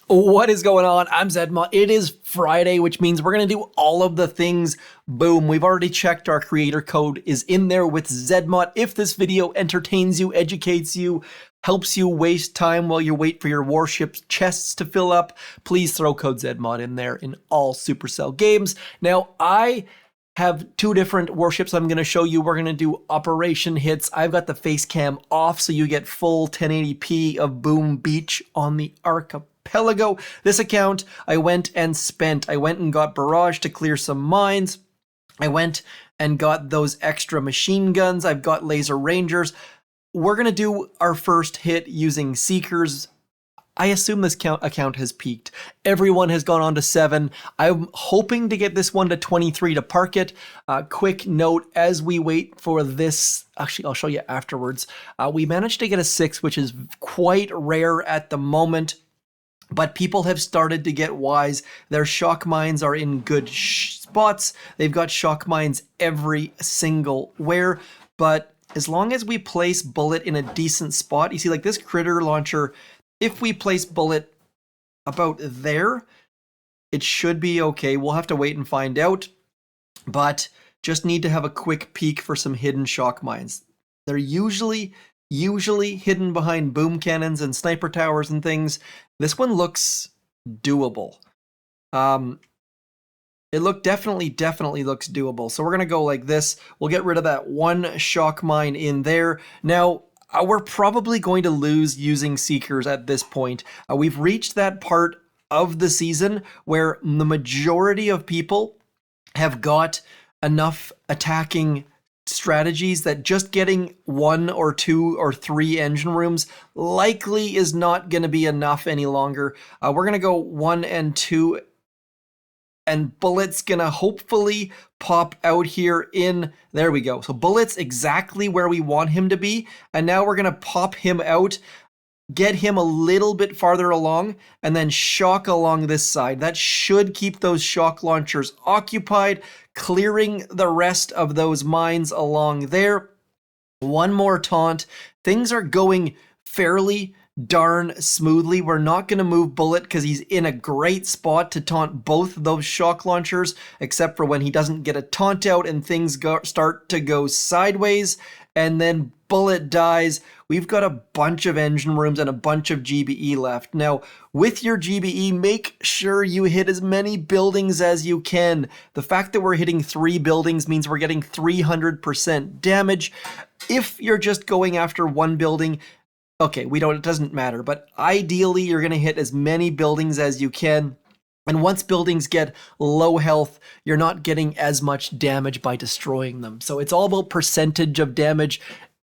What is going on? I'm Zedma. It is Friday, which means we're going to do all of the things boom. We've already checked our creator code is in there with Zedmot. If this video entertains you, educates you, helps you waste time while you wait for your warship chests to fill up, please throw code Zedmot in there in all Supercell games. Now, I have two different warships I'm going to show you. We're going to do operation hits. I've got the face cam off so you get full 1080p of Boom Beach on the archipelago. This account I went and got barrage to clear some mines. I went and got those extra machine guns. I've got laser rangers. We're going to do our first hit using seekers. I assume this account has peaked. Everyone has gone on to 7. I'm hoping to get this one to 23 to park it. Quick note, as we wait for this, actually I'll show you afterwards, we managed to get a 6, which is quite rare at the moment. But people have started to get wise. Their shock mines are in good spots. They've got shock mines every single where. But as long as we place bullet in a decent spot, you see like this critter launcher, if we place bullet about there, it should be okay. We'll have to wait and find out, but just need to have a quick peek for some hidden shock mines. They're usually hidden behind boom cannons and sniper towers and things. This one looks doable. It definitely looks doable. So we're going to go like this. We'll get rid of that one shock mine in there. Now, we're probably going to lose using Seekers at this point. We've reached that part of the season where the majority of people have got enough attacking strategies that just getting 1 or 2 or 3 engine rooms likely is not going to be enough any longer. We're going to go 1 and 2, and Bullet's gonna hopefully pop out here in, there we go. So Bullet's exactly where we want him to be. And now we're gonna pop him out, get him a little bit farther along, and then shock along this side. That should keep those shock launchers occupied, clearing the rest of those mines along there. One more taunt. Things are going fairly darn smoothly. We're not going to move Bullet because he's in a great spot to taunt both those shock launchers, except for when he doesn't get a taunt out and things start to go sideways, and then Bullet dies. We've got a bunch of engine rooms and a bunch of GBE left. Now, with your GBE, make sure you hit as many buildings as you can. The fact that we're hitting 3 buildings means we're getting 300% damage. If you're just going after 1 building, okay, it doesn't matter, but ideally you're going to hit as many buildings as you can. And once buildings get low health, you're not getting as much damage by destroying them. So it's all about percentage of damage.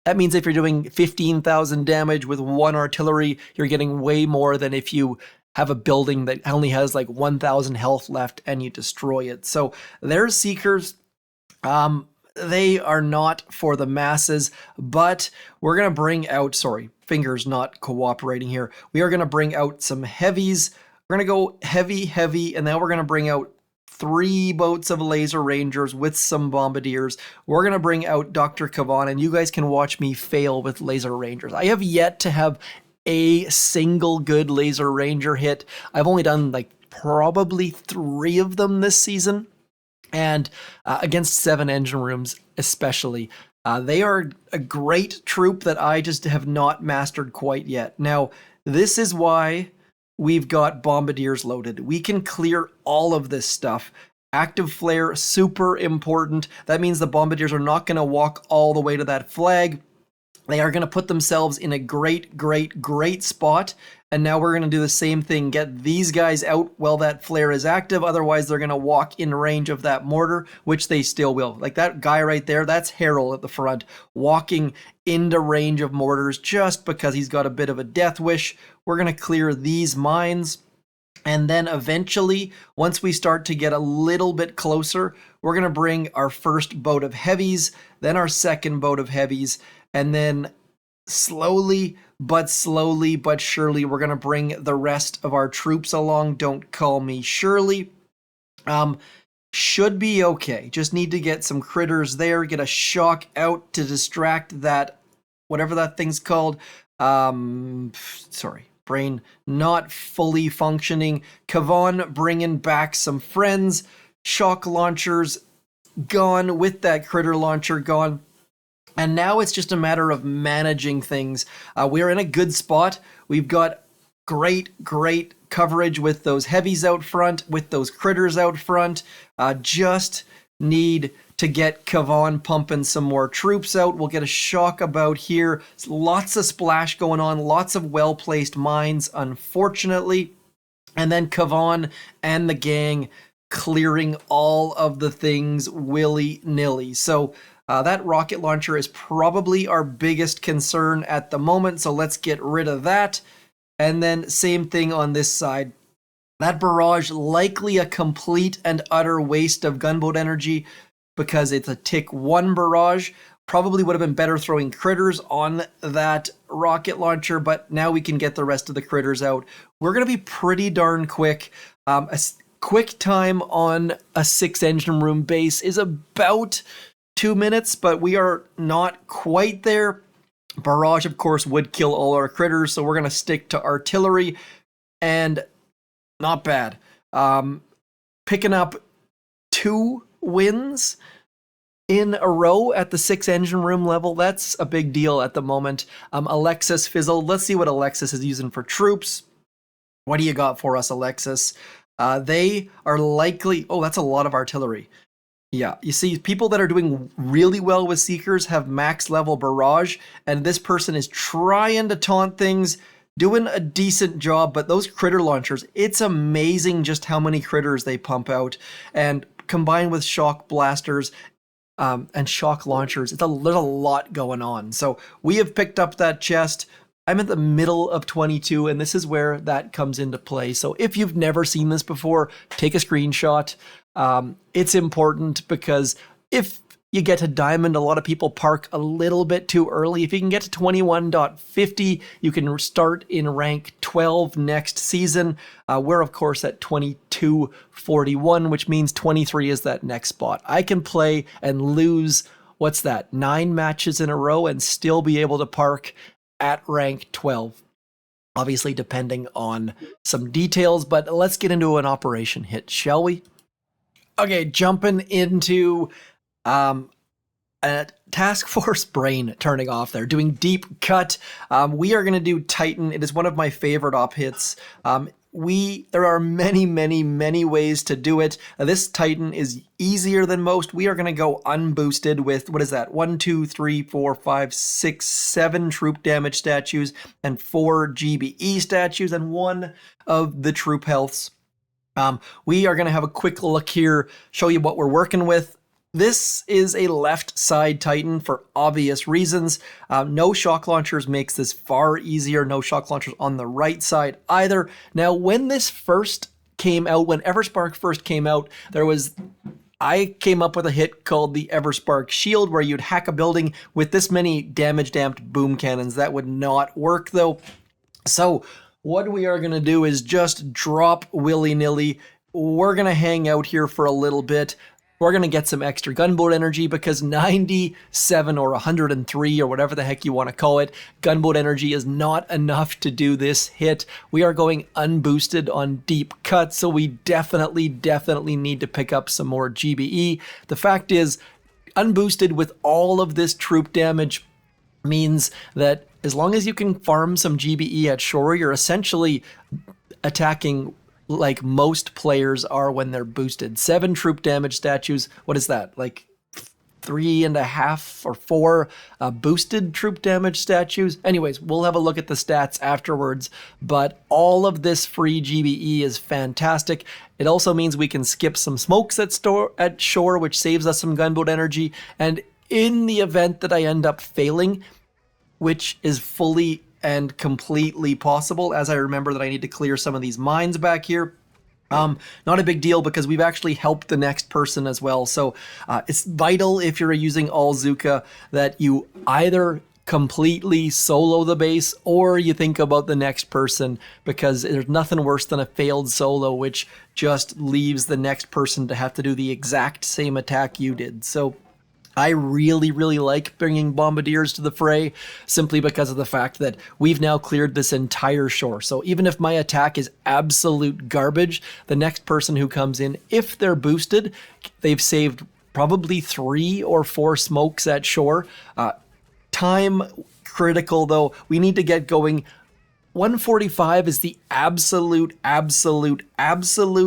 That means if you're doing 15,000 damage with 1 artillery, you're getting way more than if you have a building that only has like 1,000 health left and you destroy it. So there's Seekers. They are not for the masses, but we're going to bring out, sorry, fingers not cooperating here. We are going to bring out some heavies. We're going to go heavy, and then we're going to bring out 3 boats of laser rangers with some bombardiers. We're going to bring out Dr. Kavan, and you guys can watch me fail with laser rangers. I have yet to have a single good laser ranger hit. I've only done like probably 3 of them this season. And against 7 engine rooms especially. They are a great troop that I just have not mastered quite yet. Now, this is why we've got bombardiers loaded. We can clear all of this stuff. Active flare, super important. That means the bombardiers are not going to walk all the way to that flag. They are going to put themselves in a great spot. And now we're going to do the same thing. Get these guys out while that flare is active. Otherwise, they're going to walk in range of that mortar, which they still will. Like that guy right there, that's Harold at the front, walking into range of mortars just because he's got a bit of a death wish. We're going to clear these mines. And then eventually, once we start to get a little bit closer, we're going to bring our first boat of heavies, then our second boat of heavies, and then slowly but surely, we're going to bring the rest of our troops along. Don't call me Shirley. Should be okay. Just need to get some critters there, get a shock out to distract that, whatever that thing's called. Sorry. brain not fully functioning. Kavan bringing back some friends. Shock launchers gone with that critter launcher gone. And now it's just a matter of managing things. We're in a good spot. We've got great coverage with those heavies out front, with those critters out front. Just need to get Kavan pumping some more troops out. We'll get a shock about here. Lots of splash going on, lots of well-placed mines, unfortunately. And then Kavan and the gang clearing all of the things willy-nilly. So that rocket launcher is probably our biggest concern at the moment, so let's get rid of that. And then same thing on this side. That barrage, likely a complete and utter waste of gunboat energy because it's a tick 1 barrage. Probably would have been better throwing critters on that rocket launcher, but now we can get the rest of the critters out. We're going to be pretty darn quick. A quick time on a 6-engine room base is about 2 minutes, but we are not quite there. Barrage, of course, would kill all our critters, so we're going to stick to artillery, and not bad. Picking up 2 wins in a row at the 6-engine room level. That's a big deal at the moment. Alexis fizzled. Let's see what Alexis is using for troops. What do you got for us, Alexis? They are likely... Oh, that's a lot of artillery. Yeah, you see, people that are doing really well with Seekers have max level barrage, and this person is trying to taunt things, doing a decent job, but those critter launchers, it's amazing just how many critters they pump out, and combined with shock blasters and shock launchers, there's a lot going on. So we have picked up that chest. I'm at the middle of 22, and this is where that comes into play. So if you've never seen this before, take a screenshot. It's important because if you get to diamond, a lot of people park a little bit too early. If you can get to 21.50, you can start in rank 12 next season. We're, of course, at 22.41, which means 23 is that next spot. I can play and lose, 9 matches in a row and still be able to park at rank 12. Obviously, depending on some details, but let's get into an operation hit, shall we? Okay, jumping into a task force brain turning off there, doing deep cut. We are going to do Titan. It is one of my favorite op hits. There are many ways to do it. This Titan is easier than most. We are going to go unboosted with, 1, 2, 3, 4, 5, 6, 7 troop damage statues and 4 GBE statues and 1 of the troop healths. We are going to have a quick look here, show you what we're working with. This is a left side Titan for obvious reasons. No shock launchers makes this far easier. No shock launchers on the right side either. Now, when this first came out, when Everspark first came out, I came up with a hit called the Everspark Shield, where you'd hack a building with this many damage damped boom cannons. That would not work though. So what we are going to do is just drop willy-nilly. We're going to hang out here for a little bit. We're going to get some extra gunboat energy because 97 or 103 or whatever the heck you want to call it, gunboat energy is not enough to do this hit. We are going unboosted on deep cut, so we definitely need to pick up some more GBE. The fact is, unboosted with all of this troop damage means that as long as you can farm some GBE at shore, you're essentially attacking like most players are when they're boosted. 7 troop damage statues, what is that? Like 3.5 or 4 boosted troop damage statues. Anyways, we'll have a look at the stats afterwards, but all of this free GBE is fantastic. It also means we can skip some smokes at shore, which saves us some gunboat energy, and in the event that I end up failing, which is fully and completely possible, as I remember that I need to clear some of these mines back here. Not a big deal because we've actually helped the next person as well. So it's vital if you're using all Zuka that you either completely solo the base or you think about the next person, because there's nothing worse than a failed solo, which just leaves the next person to have to do the exact same attack you did. So I really, really like bringing bombardiers to the fray simply because of the fact that we've now cleared this entire shore. So even if my attack is absolute garbage, the next person who comes in, if they're boosted, they've saved probably 3 or 4 smokes at shore. Time critical though. We need to get going. 145 is the absolute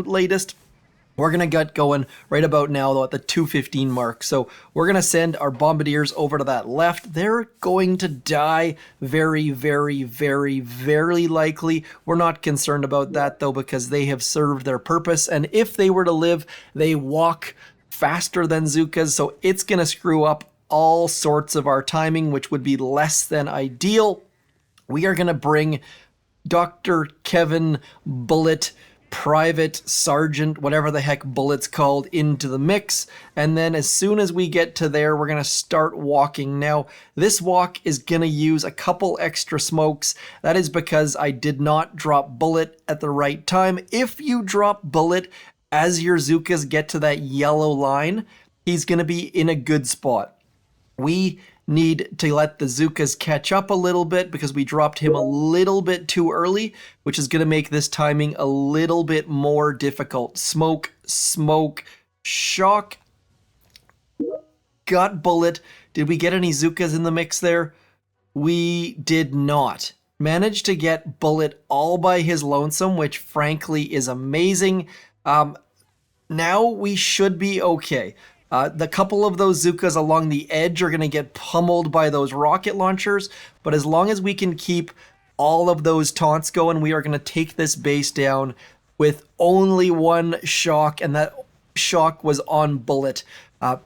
latest. We're going to get going right about now, though, at the 2:15 mark. So we're going to send our bombardiers over to that left. They're going to die very, very, very, very likely. We're not concerned about that, though, because they have served their purpose. And if they were to live, they walk faster than Zookas. So it's going to screw up all sorts of our timing, which would be less than ideal. We are going to bring Dr. Kevin Bullet, Private Sergeant, whatever the heck Bullet's called, into the mix. And then as soon as we get to there, we're going to start walking. Now, this walk is going to use a couple extra smokes. That is because I did not drop Bullet at the right time. If you drop Bullet as your Zookas get to that yellow line, he's going to be in a good spot. We need to let the Zookas catch up a little bit because we dropped him a little bit too early, which is going to make this timing a little bit more difficult. Smoke, smoke, shock. Got Bullet. Did we get any Zookas in the mix there? We did not. Managed to get Bullet all by his lonesome, which frankly is amazing. Now we should be okay. The couple of those Zookas along the edge are going to get pummeled by those rocket launchers, but as long as we can keep all of those taunts going, we are going to take this base down with only one shock, and that shock was on Bullet.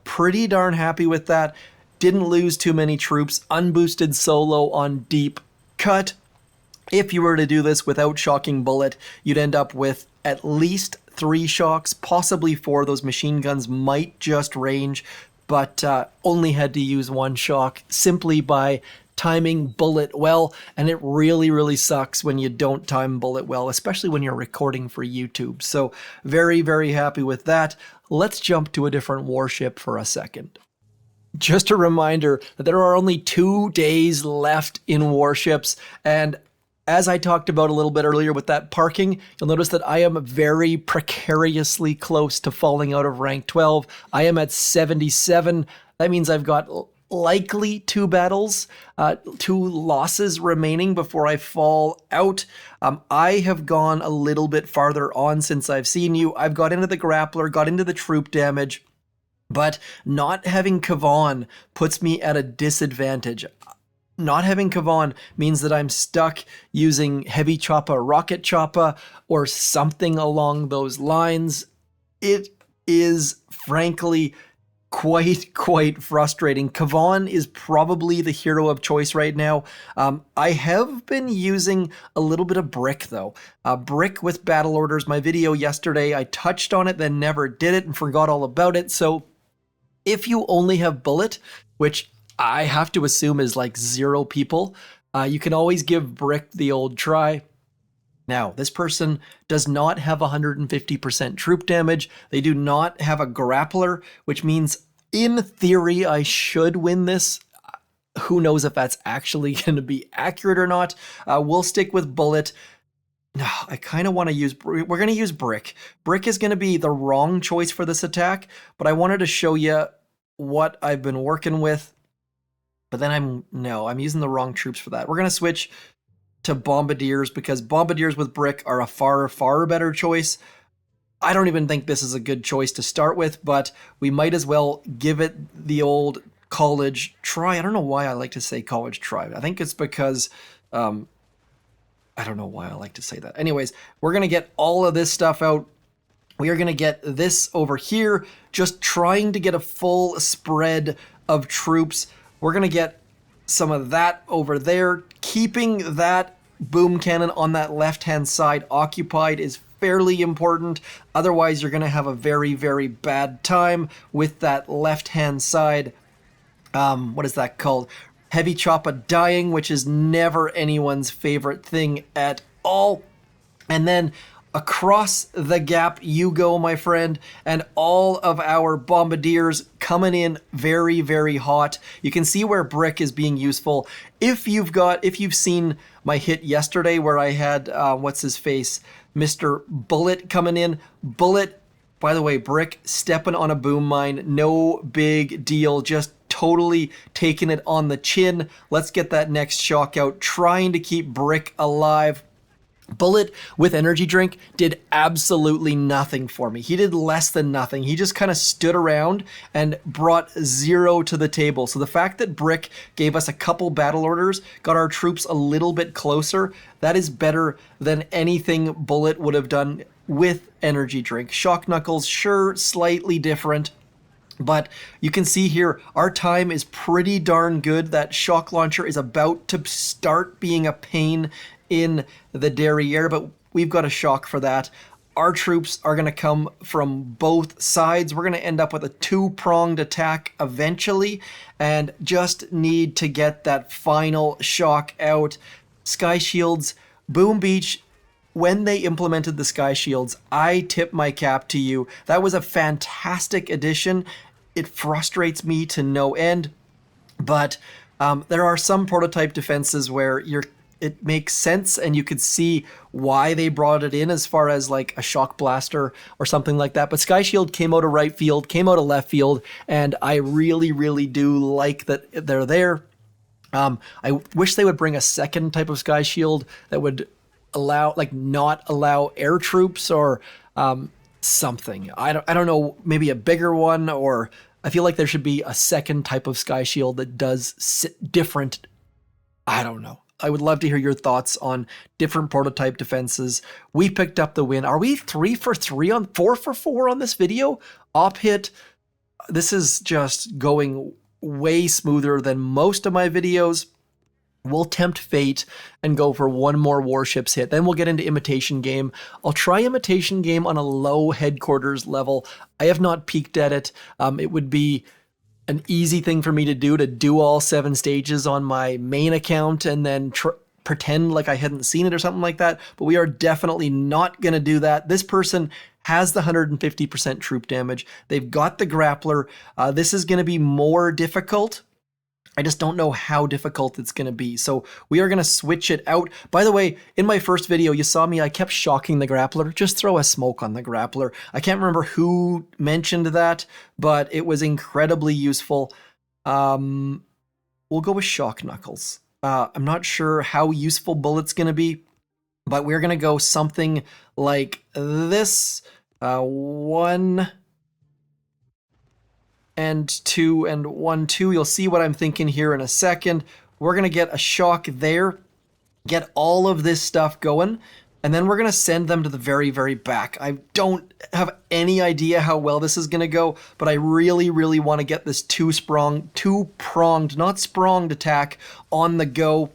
Pretty darn happy with that. Didn't lose too many troops. Unboosted solo on deep cut. If you were to do this without shocking Bullet, you'd end up with at least 3 shocks, possibly 4. Those machine guns might just range, but only had to use 1 shock simply by timing Bullet well, and it really, really sucks when you don't time Bullet well, especially when you're recording for YouTube. So very, very happy with that. Let's jump to a different warship for a second. Just a reminder that there are only 2 days left in warships, and as I talked about a little bit earlier with that parking, you'll notice that I am very precariously close to falling out of rank 12. I am at 77. That means I've got likely 2 battles, 2 losses remaining before I fall out. I have gone a little bit farther on since I've seen you. I've got into the grappler, got into the troop damage, but not having Kavan puts me at a disadvantage. Not having Kavan means that I'm stuck using heavy choppa, rocket choppa, or something along those lines. It is frankly quite frustrating. Kavan is probably the hero of choice right now. I have been using a little bit of Brick though. Brick with battle orders. My video yesterday, I touched on it, then never did it and forgot all about it. So if you only have Bullet, which I have to assume is like 0 people, you can always give Brick the old try. Now, this person does not have 150% troop damage. They do not have a grappler, which means in theory I should win this. Who knows if that's actually going to be accurate or not. We'll stick with Bullet. No, I kind of want to use, we're going to use Brick. Brick is going to be the wrong choice for this attack, but I wanted to show you what I've been working with. But then I'm using the wrong troops for that. We're going to switch to Bombardiers because Bombardiers with Brick are a far better choice. I don't even think this is a good choice to start with, but we might as well give it the old college try. I don't know why I like to say college try. I think it's because, I don't know why I like to say that. Anyways, we're going to get all of this stuff out. We are going to get this over here, just trying to get a full spread of troops. We're going to get some of that over there. Keeping that boom cannon on that left-hand side occupied is fairly important. Otherwise, you're going to have a very bad time with that left-hand side. What is that called? Heavy choppa dying, which is never anyone's favorite thing at all. And then across the gap you go, my friend, and all of our bombardiers coming in very, very hot. You can see where brick is being useful. If you've seen my hit yesterday where I had, what's his face, Mr. Bullet coming in. Bullet, by the way, brick stepping on a boom mine, no big deal, just totally taking it on the chin. Let's get that next shock out, trying to keep brick alive. Bullet with energy drink did absolutely nothing for me. He did less than nothing. He just kind of stood around and brought 0 to the table. So the fact that Brick gave us a couple battle orders, got our troops a little bit closer, that is better than anything Bullet would have done with energy drink. Shock Knuckles, sure, slightly different. But you can see here, our time is pretty darn good. That shock launcher is about to start being a pain in the derriere, but we've got a shock for that. Our troops are going to come from both sides. We're going to end up with a 2-pronged attack eventually, and just need to get that final shock out. Sky Shields, Boom Beach, when they implemented the Sky Shields, I tip my cap to you. That was a fantastic addition. It frustrates me to no end, but there are some prototype defenses where it makes sense and you could see why they brought it in, as far as like a shock blaster or something like that. But Sky Shield came out of right field, came out of left field, and I really, really do like that they're there. I wish they would bring a second type of Sky Shield that would not allow air troops or something. I don't know, maybe a bigger one, or I feel like there should be a second type of Sky Shield that does different. I don't know. I would love to hear your thoughts on different prototype defenses. We picked up the win. Are we 3 for 3 on 4 for 4 on this video? Op hit. This is just going way smoother than most of my videos. We'll tempt fate and go for one more warships hit. Then we'll get into Imitation Game. I'll try Imitation Game on a low headquarters level. I have not peeked at it. It would be an easy thing for me to do all 7 stages on my main account and then pretend like I hadn't seen it or something like that. But we are definitely not going to do that. This person has the 150% troop damage. They've got the grappler. This is going to be more difficult. I just don't know how difficult it's going to be. So we are going to switch it out. By the way, in my first video, you saw me, I kept shocking the grappler. Just throw a smoke on the grappler. I can't remember who mentioned that, but it was incredibly useful. We'll go with Shock Knuckles. I'm not sure how useful Bullet's going to be, but we're going to go something like this. 1 and 2 and 1, 2. You'll see what I'm thinking here in a second. We're going to get a shock there, get all of this stuff going, and then we're going to send them to the very, very back. I don't have any idea how well this is going to go, but I really, really want to get this two-pronged, not spronged attack on the go.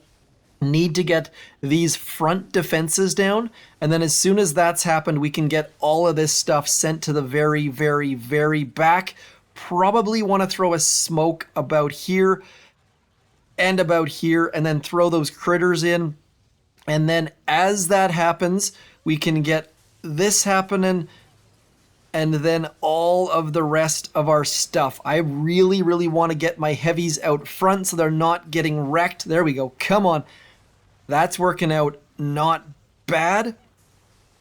Need to get these front defenses down, and then as soon as that's happened, we can get all of this stuff sent to the very, very, very back. Probably want to throw a smoke about here, and then throw those critters in. And then as that happens, we can get this happening, and then all of the rest of our stuff. I really, really want to get my heavies out front so they're not getting wrecked. There we go. Come on. That's working out not bad.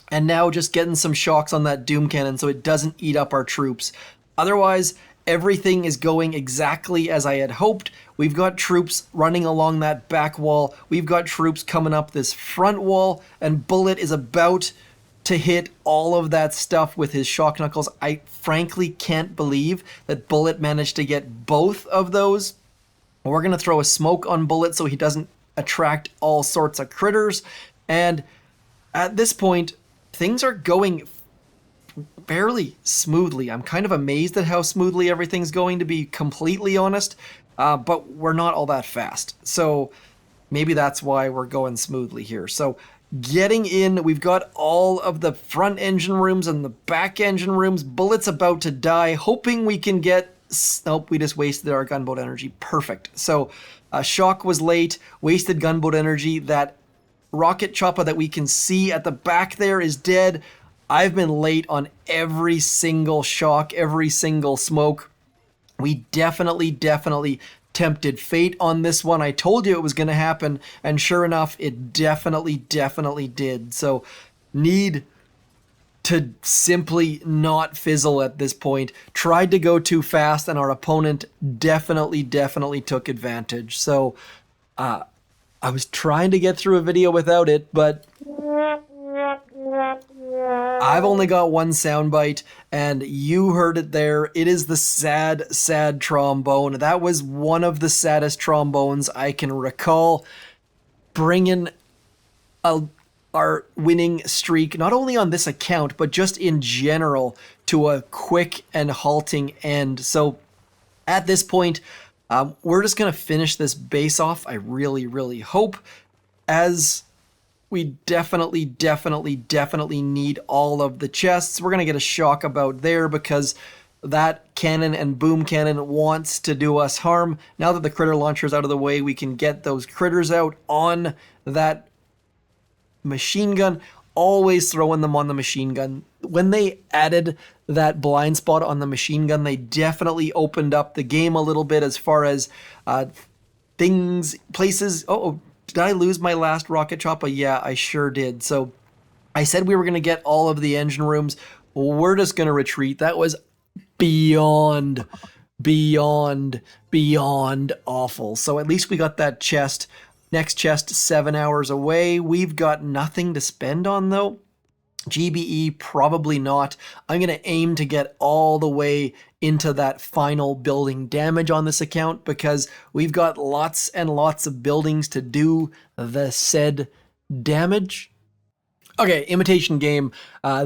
And now just getting some shocks on that Doom Cannon so it doesn't eat up our troops. Otherwise, everything is going exactly as I had hoped. We've got troops running along that back wall. We've got troops coming up this front wall, and Bullet is about to hit all of that stuff with his Shock Knuckles. I frankly can't believe that Bullet managed to get both of those. We're going to throw a smoke on Bullet so he doesn't attract all sorts of critters. And at this point, things are going fairly smoothly. I'm kind of amazed at how smoothly everything's going, to be completely honest, but we're not all that fast. So maybe that's why we're going smoothly here. So getting in, we've got all of the front engine rooms and the back engine rooms. Bullet's about to die, hoping we can get... Nope, we just wasted our gunboat energy. Perfect. So Shock was late, wasted gunboat energy. That rocket chopper that we can see at the back there is dead. I've been late on every single shock, every single smoke. We definitely tempted fate on this one. I told you it was going to happen, and sure enough, it definitely did. So, need to simply not fizzle at this point. Tried to go too fast, and our opponent definitely took advantage. So, I was trying to get through a video without it, but I've only got one soundbite, and you heard it there. It is the sad trombone. That was one of the saddest trombones I can recall. Bringing our winning streak, not only on this account, but just in general, to a quick and halting end. So at this point, we're just going to finish this base off. I really hope, as we definitely need all of the chests. We're going to get a shock about there because that cannon and boom cannon wants to do us harm. Now that the critter launcher's out of the way, we can get those critters out on that machine gun. Always throwing them on the machine gun. When they added that blind spot on the machine gun, they definitely opened up the game a little bit as far as places. Did I lose my last rocket chopper? Yeah, I sure did. So I said we were going to get all of the engine rooms. We're just going to retreat. That was beyond awful. So at least we got that chest. Next chest, 7 hours away. We've got nothing to spend on, though. GBE, probably not. I'm going to aim to get all the way into that final building damage on this account because we've got lots and lots of buildings to do the said damage. Okay, Imitation Game.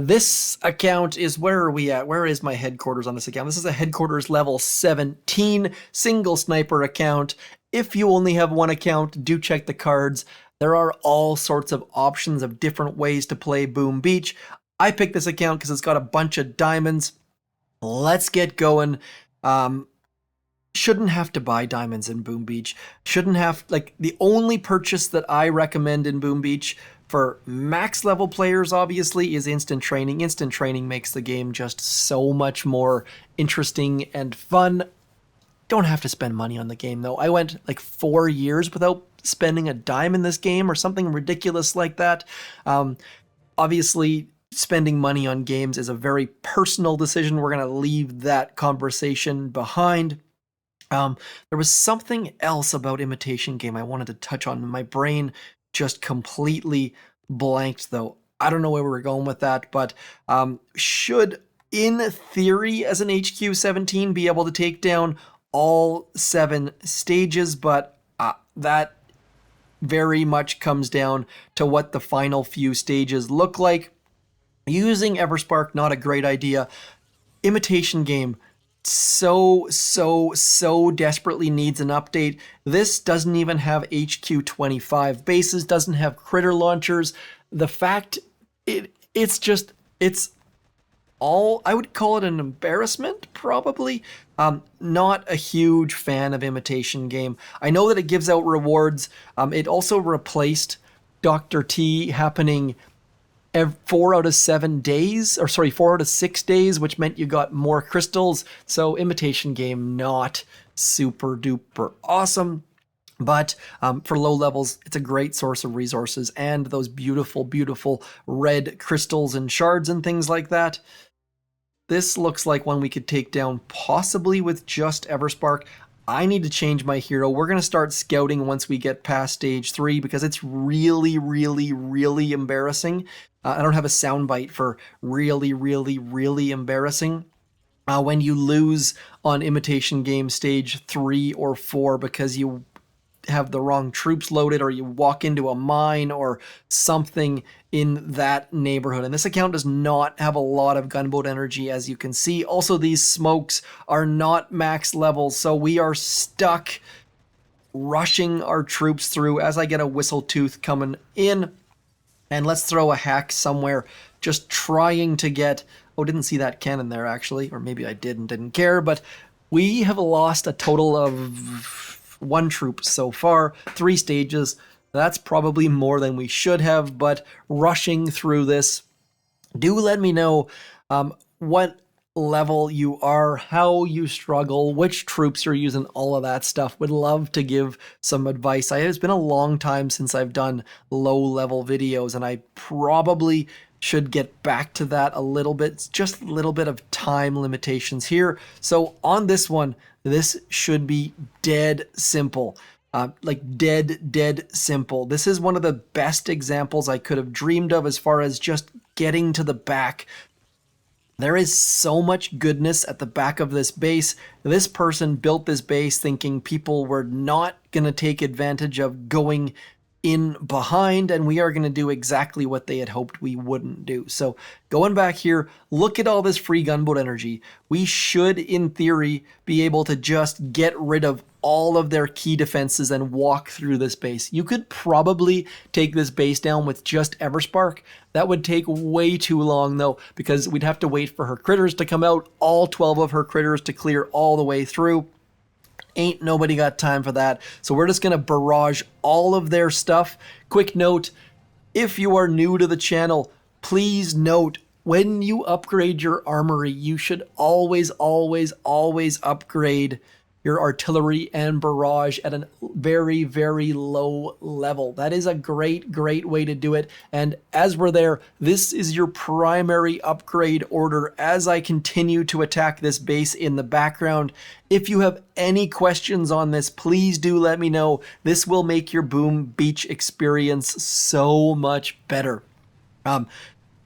This account is, where are we at? Where is my headquarters on this account? This is a headquarters level 17 single sniper account. If you only have one account, do check the cards. There are all sorts of options of different ways to play Boom Beach. I picked this account because it's got a bunch of diamonds. Let's get going. Shouldn't have to buy diamonds in Boom Beach. Shouldn't have, the only purchase that I recommend in Boom Beach for max level players, obviously, is instant training. Instant training makes the game just so much more interesting and fun. Don't have to spend money on the game, though. I went 4 years without spending a dime in this game or something ridiculous like that. Obviously, spending money on games is a very personal decision. We're going to leave that conversation behind. There was something else about Imitation Game I wanted to touch on. My brain just completely blanked, though. I don't know where we're going with that, but should, in theory, as an HQ-17, be able to take down all 7 stages, but that very much comes down to what the final few stages look like. Using Everspark, not a great idea. Imitation Game so desperately needs an update. This doesn't even have HQ-25 bases, doesn't have critter launchers. The fact, it's all, I would call it an embarrassment, probably. Not a huge fan of Imitation Game. I know that it gives out rewards. It also replaced Dr. T happening 4 out of 7 days, 4 out of 6 days, which meant you got more crystals. So Imitation Game, not super duper awesome. But for low levels, it's a great source of resources and those beautiful red crystals and shards and things like that. This looks like one we could take down possibly with just Everspark. I need to change my hero. We're going to start scouting once we get past stage 3 because it's really embarrassing. I don't have a soundbite for really embarrassing. When you lose on Imitation Game stage 3 or 4 because you have the wrong troops loaded or you walk into a mine or something in that neighborhood. And this account does not have a lot of gunboat energy, as you can see. Also, these smokes are not max levels, so we are stuck rushing our troops through as I get a whistle tooth coming in. And let's throw a hack somewhere, just trying to get... Oh, didn't see that cannon there, actually. Or maybe I did and didn't care, but we have lost a total of 1 troop so far, 3 stages. That's probably more than we should have, but rushing through this, do let me know what level you are, how you struggle, which troops you're using, all of that stuff. Would love to give some advice. It's been a long time since I've done low level videos, and I probably should get back to that a little bit. It's just a little bit of time limitations here. So on this one, this should be dead simple. Like dead simple. This is one of the best examples I could have dreamed of as far as just getting to the back. There is so much goodness at the back of this base. This person built this base thinking people were not going to take advantage of going in behind, and we are going to do exactly what they had hoped we wouldn't do. So going back here, look at all this free gunboat energy. We should, in theory, be able to just get rid of all of their key defenses and walk through this base. You could probably take this base down with just Everspark. That would take way too long though, because we'd have to wait for her critters to come out, all 12 of her critters to clear all the way through. Ain't nobody got time for that. So we're just going to barrage all of their stuff. Quick note, if you are new to the channel, please note, when you upgrade your armory, you should always upgrade your artillery and barrage at a very low level. That is a great way to do it. And as we're there, this is your primary upgrade order as I continue to attack this base in the background. If you have any questions on this, please do let me know. This will make your Boom Beach experience so much better.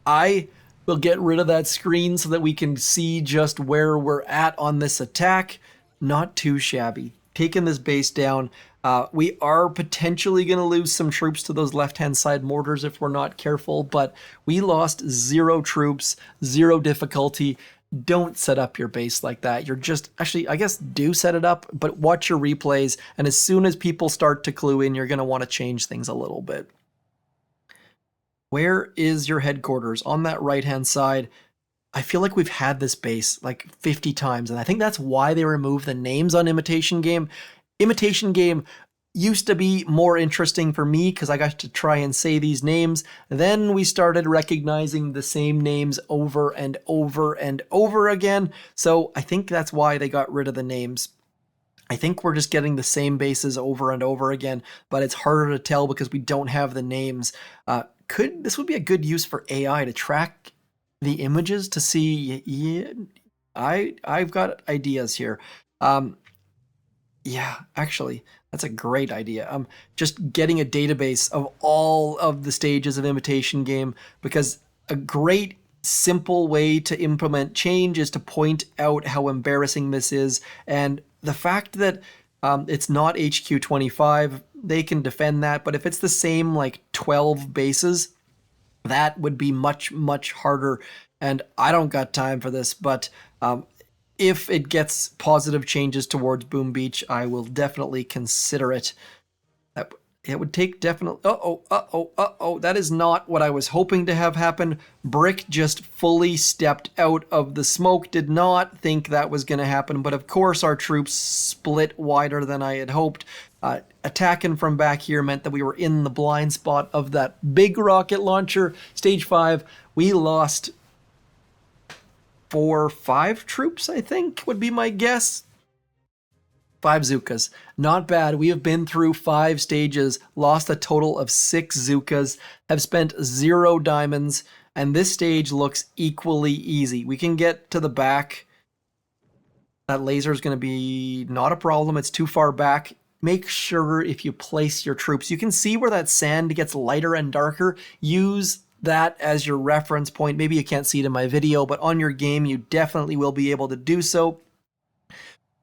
I will get rid of that screen so that we can see just where we're at on this attack. Not too shabby. Taking this base down. We are potentially going to lose some troops to those left-hand side mortars if we're not careful, but we lost 0 troops, 0 difficulty. Don't set up your base like that. You're just, actually, I guess do set it up, but watch your replays, and as soon as people start to clue in, you're going to want to change things a little bit. Where is your headquarters? On that right-hand side. I feel like we've had this base like 50 times, and I think that's why they removed the names on Imitation Game. Imitation Game used to be more interesting for me because I got to try and say these names. Then we started recognizing the same names over and over again. So I think that's why they got rid of the names. I think we're just getting the same bases over and over again, but it's harder to tell because we don't have the names. This would be a good use for AI to track the images to see. Yeah, I've got ideas here. Yeah, actually, that's a great idea. Just getting a database of all of the stages of Imitation Game, because a great simple way to implement change is to point out how embarrassing this is, and the fact that it's not HQ 25, they can defend that, but if it's the same like 12 bases, that would be much harder, and I don't got time for this, but if it gets positive changes towards Boom Beach, I will definitely consider it. It would take definitely... That is not what I was hoping to have happen. Brick just fully stepped out of the smoke. Did not think that was going to happen, but of course our troops split wider than I had hoped. Attacking from back here meant that we were in the blind spot of that big rocket launcher. Stage 5, we lost 4 or 5 troops, I think, would be my guess. 5 Zookas. Not bad. We have been through 5 stages, lost a total of 6 Zookas, have spent 0 diamonds, and this stage looks equally easy. We can get to the back. That laser is going to be not a problem. It's too far back. Make sure if you place your troops, you can see where that sand gets lighter and darker. Use that as your reference point. Maybe you can't see it in my video, but on your game, you definitely will be able to do so.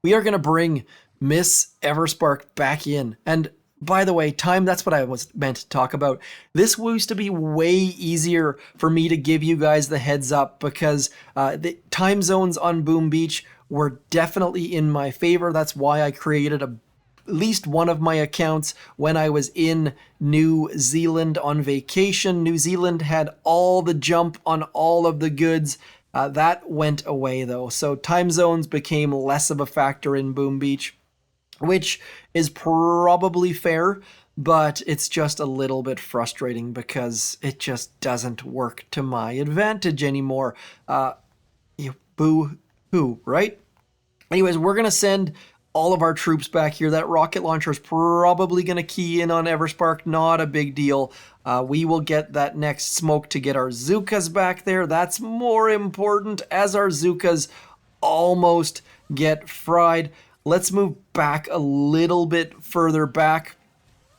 We are going to bring Miss Everspark back in. And by the way, time, that's what I was meant to talk about. This used to be way easier for me to give you guys the heads up because the time zones on Boom Beach were definitely in my favor. That's why I created at least one of my accounts when I was in New Zealand on vacation. New Zealand had all the jump on all of the goods. That went away though. So time zones became less of a factor in Boom Beach, which is probably fair. but it's just a little bit frustrating because it just doesn't work to my advantage anymore. You boo-hoo, right? Anyways, we're going to send all of our troops back here. That rocket launcher is probably going to key in on Everspark. Not a big deal. We will get that next smoke to get our Zukas back there. That's more important as our Zukas almost get fried. Let's move back a little bit further back.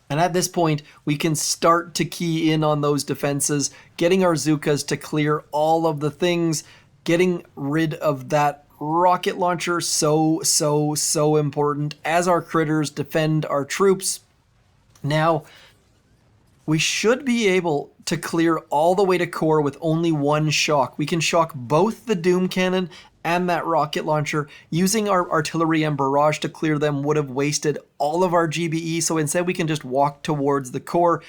And at this point, we can start to key in on those defenses, getting our Zukas to clear all of the things, getting rid of that rocket launcher. So important as our critters defend our troops. Now, we should be able to clear all the way to core with only one shock. We can shock both the Doom Cannon and that rocket launcher. Using our artillery and barrage to clear them would have wasted all of our GBE, so instead we can just walk towards the core.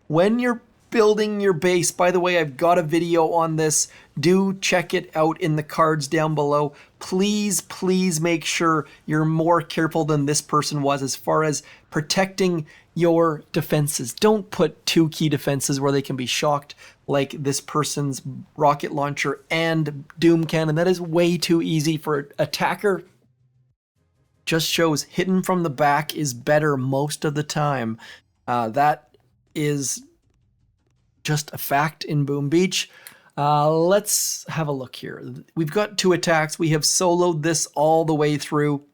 When you're building your base, by the way, I've got a video on this. Do check it out in the cards down below. Please make sure you're more careful than this person was as far as protecting your defenses. Don't put two key defenses where they can be shocked like this person's rocket launcher and Doom Cannon. That is way too easy for an attacker. Just shows hidden from the back is better most of the time. That is just a fact in Boom Beach. Let's have a look here. We've got 2 attacks. We have soloed this all the way through.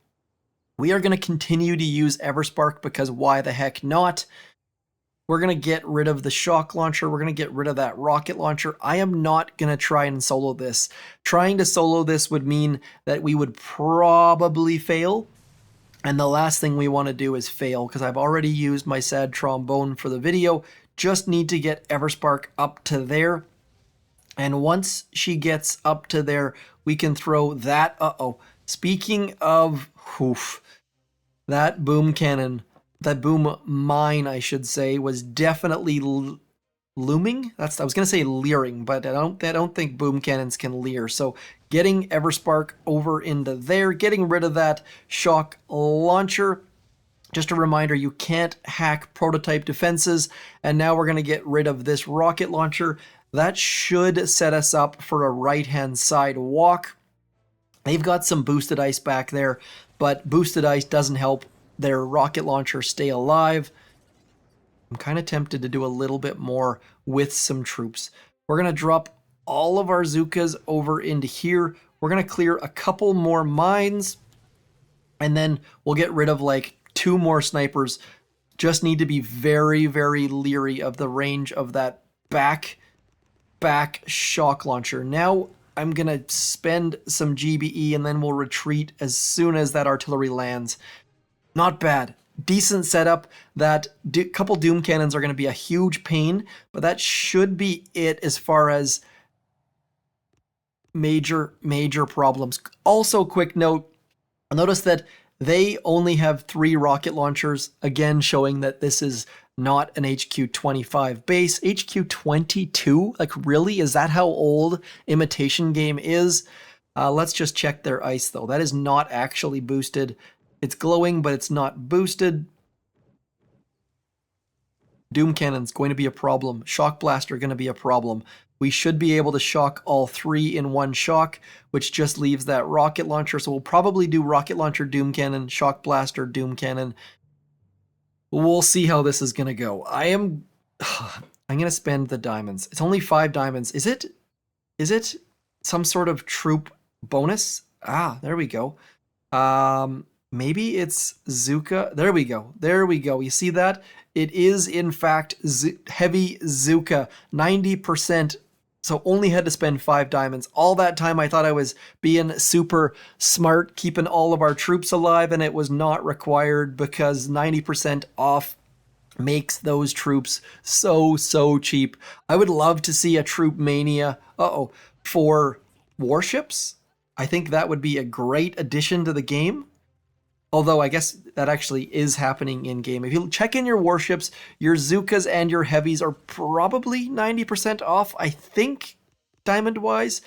We are going to continue to use Everspark because why the heck not? We're going to get rid of the shock launcher. We're going to get rid of that rocket launcher. I am not going to try and solo this. Trying to solo this would mean that we would probably fail. And the last thing we want to do is fail because I've already used my sad trombone for the video. Just need to get Everspark up to there. And once she gets up to there, we can throw that. Speaking of, that boom cannon, that boom mine, I should say, was definitely looming. I was going to say leering, but I don't think boom cannons can leer. So getting Everspark over into there, getting rid of that shock launcher. Just a reminder, you can't hack prototype defenses. And now we're going to get rid of this rocket launcher. That should set us up for a right-hand side walk. They've got some boosted ice back there, but boosted ice doesn't help their rocket launcher stay alive. I'm kind of tempted to do a little bit more with some troops. We're going to drop all of our Zukas over into here. We're going to clear a couple more mines, and then we'll get rid of like 2 more snipers. Just need to be very leery of the range of that back shock launcher. Now I'm going to spend some GBE and then we'll retreat as soon as that artillery lands. Not bad. Decent setup. That couple Doom Cannons are going to be a huge pain, but that should be it as far as major problems. Also, quick note, notice that they only have 3 rocket launchers, again showing that this is not an HQ-25 base. HQ-22? Like, really? Is that how old Imitation Game is? Let's just check their ice, though. That is not actually boosted. It's glowing, but it's not boosted. Doom Cannon's going to be a problem. Shock Blaster going to be a problem. We should be able to shock all 3 in one shock, which just leaves that rocket launcher. So we'll probably do rocket launcher, Doom Cannon, Shock Blaster, Doom Cannon. We'll see how this is going to go. I'm going to spend the diamonds. It's only 5 diamonds. Is it some sort of troop bonus? There we go. Maybe it's Zuka. There we go. You see that? It is, in fact, heavy Zuka. 90%. So only had to spend 5 diamonds. All that time I thought I was being super smart, keeping all of our troops alive, and it was not required because 90% off makes those troops so cheap. I would love to see a troop mania for warships. I think that would be a great addition to the game. Although I guess that actually is happening in game. If you check in your warships, your Zukas and your heavies are probably 90% off, I think, diamond-wise.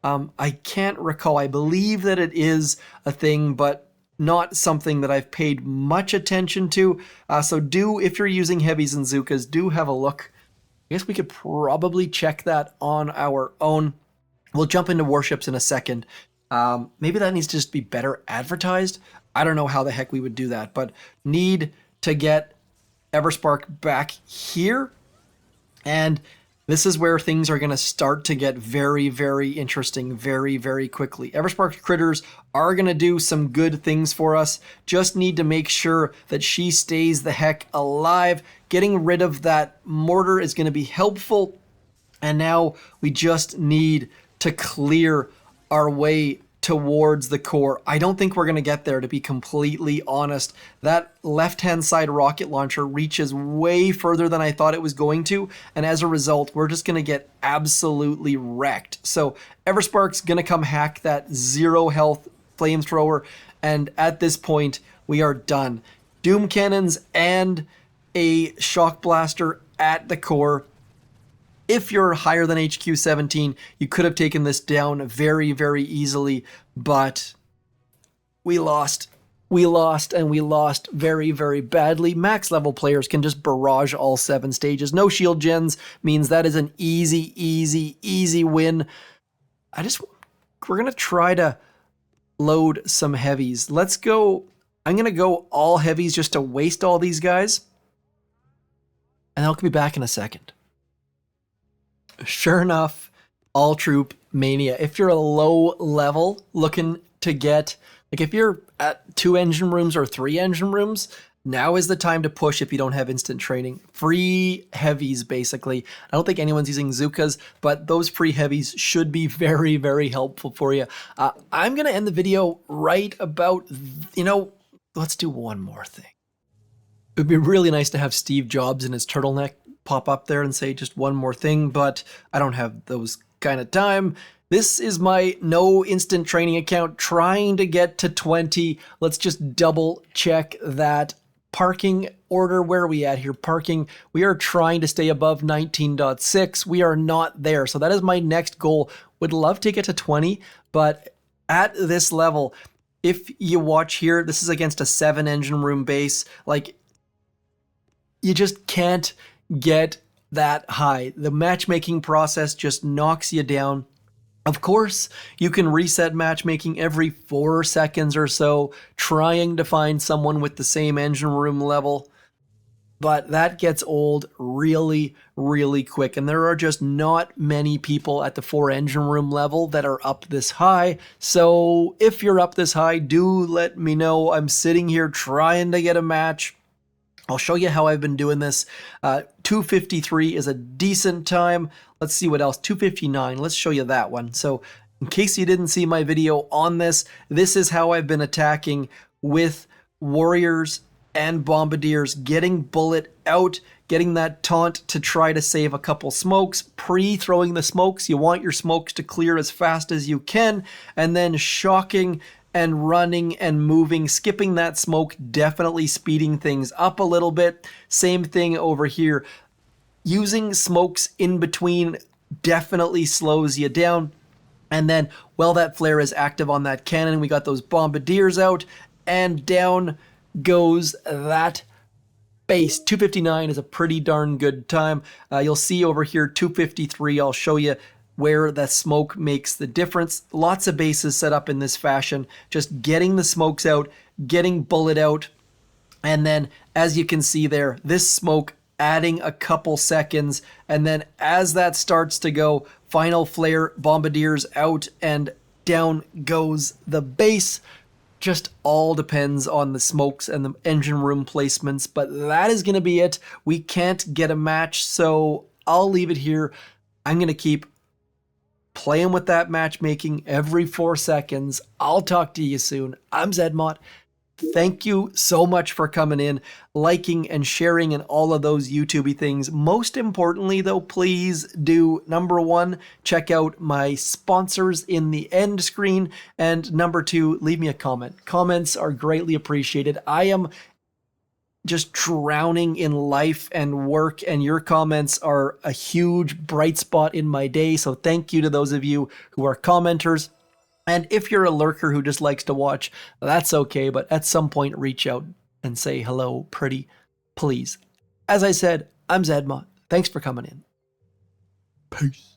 I can't recall. I believe that it is a thing, but not something that I've paid much attention to. So if you're using heavies and Zookas, do have a look. I guess we could probably check that on our own. We'll jump into warships in a second. Maybe that needs to just be better advertised. I don't know how the heck we would do that, but need to get Everspark back here. And this is where things are going to start to get very, very interesting very, very quickly. Everspark critters are going to do some good things for us. Just need to make sure that she stays the heck alive. Getting rid of that mortar is going to be helpful. And now we just need to clear our way towards the core. I don't think we're going to get there, to be completely honest. That left-hand side rocket launcher reaches way further than I thought it was going to, and as a result, we're just going to get absolutely wrecked. So Everspark's going to come hack that 0 health flamethrower, and at this point, we are done. Doom cannons and a shock blaster at the core. If you're higher than HQ 17, you could have taken this down very, very easily, but we lost. We lost, and we lost very, very badly. Max level players can just barrage all 7 stages. No shield gens means that is an easy, easy, easy win. We're going to try to load some heavies. Let's go. I'm going to go all heavies just to waste all these guys, and I'll be back in a second. Sure enough, all troop mania. If you're a low level looking to get, like if you're at 2 engine rooms or 3 engine rooms, now is the time to push if you don't have instant training. Free heavies, basically. I don't think anyone's using Zookas, but those free heavies should be very, very helpful for you. I'm going to end the video right about, let's do one more thing. It would be really nice to have Steve Jobs in his turtleneck pop up there and say just one more thing, but I don't have those kind of time. This is my no instant training account trying to get to 20. Let's just double check that. Parking order, where are we at here? Parking, we are trying to stay above 19.6. We are not there. So that is my next goal. Would love to get to 20, but at this level, if you watch here, this is against a 7 engine room base. Like, you just can't get that high. The matchmaking process just knocks you down. Of course, you can reset matchmaking every 4 seconds or so, trying to find someone with the same engine room level, but that gets old really, really quick, and there are just not many people at the 4 engine room level that are up this high. So if you're up this high, do let me know. I'm sitting here trying to get a match. I'll show you how I've been doing this. 253 is a decent time. Let's see what else. 259. Let's show you that one. So in case you didn't see my video on this, this is how I've been attacking with warriors and bombardiers, getting bullet out, getting that taunt to try to save a couple smokes, pre-throwing the smokes. You want your smokes to clear as fast as you can, and then shocking and running and moving, skipping that smoke, definitely speeding things up a little bit. Same thing over here. Using smokes in between definitely slows you down. And then, while that flare is active on that cannon, we got those bombardiers out, and down goes that base. 259 is a pretty darn good time. You'll see over here 253. I'll show you where the smoke makes the difference. Lots of bases set up in this fashion, just getting the smokes out, getting bullet out, and then as you can see there, this smoke adding a couple seconds, and then as that starts to go, final flare, bombardiers out, and down goes the base. Just all depends on the smokes and the engine room placements, but that is going to be it. We can't get a match, so I'll leave it here. I'm going to keep playing with that matchmaking every 4 seconds. I'll talk to you soon. I'm Zedmont. Thank you so much for coming in, liking and sharing and all of those YouTubey things. Most importantly though, please do, number 1, check out my sponsors in the end screen, and number 2, leave me a comment. Comments are greatly appreciated. I am just drowning in life and work, and your comments are a huge bright spot in my day. So thank you to those of you who are commenters. And if you're a lurker who just likes to watch, that's okay, but at some point reach out and say hello, pretty please. As I said, I'm Zedma. Thanks for coming in. Peace.